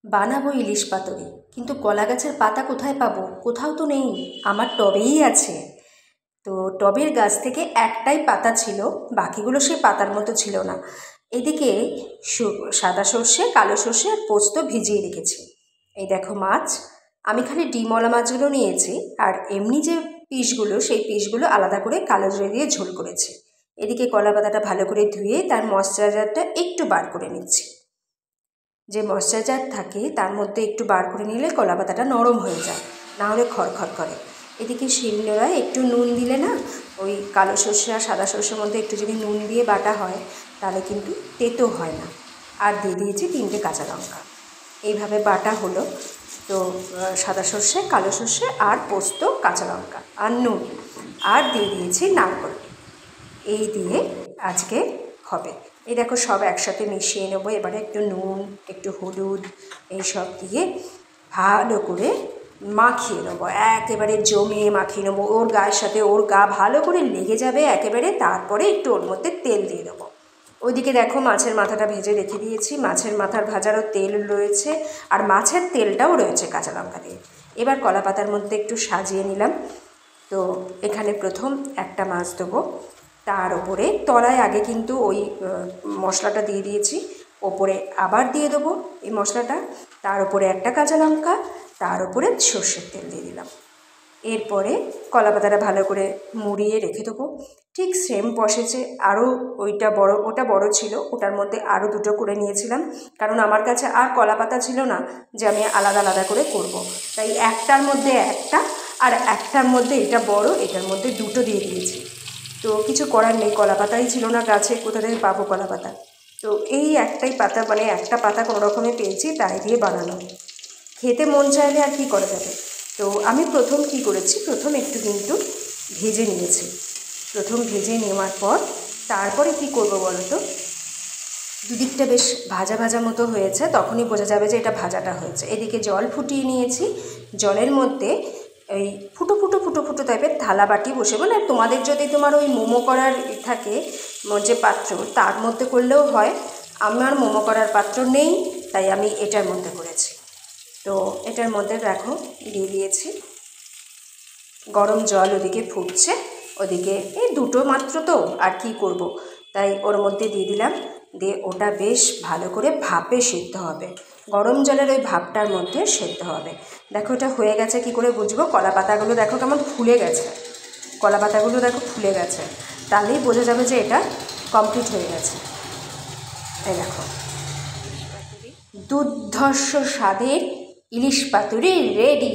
বানাবো ইলিশ পাতুরি, কিন্তু কলা গাছের পাতা কোথায় পাবো? কোথাও তো নেই, আমার টবেই আছে। তো টবের গাছ থেকে একটাই পাতা ছিল, বাকিগুলো সেই পাতার মতো ছিল না। এদিকে সাদা সর্ষে, কালো সর্ষে আর পোস্ত ভিজিয়ে রেখেছি। এই দেখো মাছ, আমি খালি ডিমওয়ালা মাছগুলো নিয়েছি, আর এমনি যে পিসগুলো, সেই পিসগুলো আলাদা করে কালো জিরে দিয়ে ঝোল করেছি। এদিকে কলা পাতাটা ভালো করে ধুয়ে তার ময়শ্চারাইজারটা একটু বার করে নিচ্ছি। যে ময়শ্চারাইজার থাকে তার মধ্যে একটু বার করে নিলে কলা পাতাটা নরম হয়ে যায়, না হলে খড়খড় করে। এদিকে শিলনোড়ায় একটু নুন দিলে না, ওই কালো সর্ষে আর সাদা সর্ষের মধ্যে একটু যদি নুন দিয়ে বাটা হয় তাহলে কিন্তু তেতো হয় না। আর দিয়ে দিয়েছি 3টে কাঁচা লঙ্কা। এইভাবে বাটা হলো। তো সাদা সর্ষে, কালো সর্ষে আর পোস্ত, কাঁচা লঙ্কা আর নুন, আর দিয়ে দিয়েছি নারকেল। এই দিয়ে আজকে হবে। এই দেখো সব একসাথে মিশিয়ে নেবো। এবারে একটু নুন, একটু হলুদ এইসব দিয়ে ভালো করে মাখিয়ে নেবো, একেবারে জমিয়ে মাখিয়ে নেবো। ওর গায়ের সাথে ওর গা ভালো করে লেগে যাবে একেবারে। তারপরে একটু ওর মধ্যে তেল দিয়ে দেবো। ওইদিকে দেখো মাছের মাথাটা ভেজে রেখে দিয়েছি, মাছের মাথার ভাজারও তেল রয়েছে, আর মাছের তেলটাও রয়েছে কাঁচা লঙ্কা দিয়ে। এবার কলা পাতার মধ্যে একটু সাজিয়ে নিলাম। তো এখানে প্রথম একটা মাছ দেবো, তার ওপরে তলায় আগে কিন্তু ওই মশলাটা দিয়ে দিয়েছি, ওপরে আবার দিয়ে দেবো এই মশলাটা, তার উপরে একটা কাঁচা লঙ্কা, তার উপরে সর্ষের তেল দিয়ে দিলাম। এরপরে কলা পাতাটা ভালো করে মুড়িয়ে রেখে দেবো। ঠিক সেম প্রসেসে আরও ওটা বড় ছিল, ওটার মধ্যে আরও 2টো করে নিয়েছিলাম, কারণ আমার কাছে আর কলা পাতা ছিল না যে আমি আলাদা আলাদা করে করব। তাই একটার মধ্যে একটা, আর একটার মধ্যে এটা বড়, এটার মধ্যে 2টো দিয়ে দিয়েছি। তো কিছু করার নেই, কলা পাতাই ছিল না গাছে, কোথা থেকে পাবো কলা পাতা? তো এই একটাই পাতা, মানে একটা পাতা কোনো রকমে পেয়েছি, তাই দিয়ে বানানো। খেতে মন চাইলে আর কি করা যাবে। তো আমি প্রথম কি করেছি, প্রথম একটু কিন্তু ভেজে নিয়েছি। প্রথম ভেজে নেওয়ার পর তারপরে কি করব বলো তো, দুদিকটা বেশ ভাজা ভাজা মতো হয়েছে, তখনই বোঝা যাবে যে এটা ভাজাটা হয়েছে। এদিকে জল ফুটিয়ে নিয়েছি, জলের মধ্যে এই ফুটো ফুটো ফুটো ফুটো টাইপের থালা বাটি বসে, মানে তোমাদের যদি তোমার ওই মোমো করার থাকে যে পাত্র, তার মধ্যে করলেও হয়। আমার মোমো করার পাত্র নেই, তাই আমি এটার মধ্যে করেছি। তো এটার মধ্যে দেখো দিয়ে দিয়েছি গরম জল, ওদিকে ফুটছে, ওদিকে এই 2টো মাত্র তো আর কি করব, তাই ওর মধ্যে দিয়ে দিলাম। দিয়ে ওটা বেশ ভালো করে ভাপে সিদ্ধ হবে, গরম জলের ওই ভাপটার মধ্যে সিদ্ধ হবে। দেখো এটা হয়ে গেছে। কি করে বুঝবো? কলা পাতাগুলো দেখো কেমন ফুলে গেছে, কলা পাতাগুলো দেখো ফুলে গেছে, তাহলেই বোঝা যাবে যে এটা কমপ্লিট হয়ে গেছে। এই দেখো দুর্ধর্ষ স্বাদের ইলিশ পাতুরি রেডি।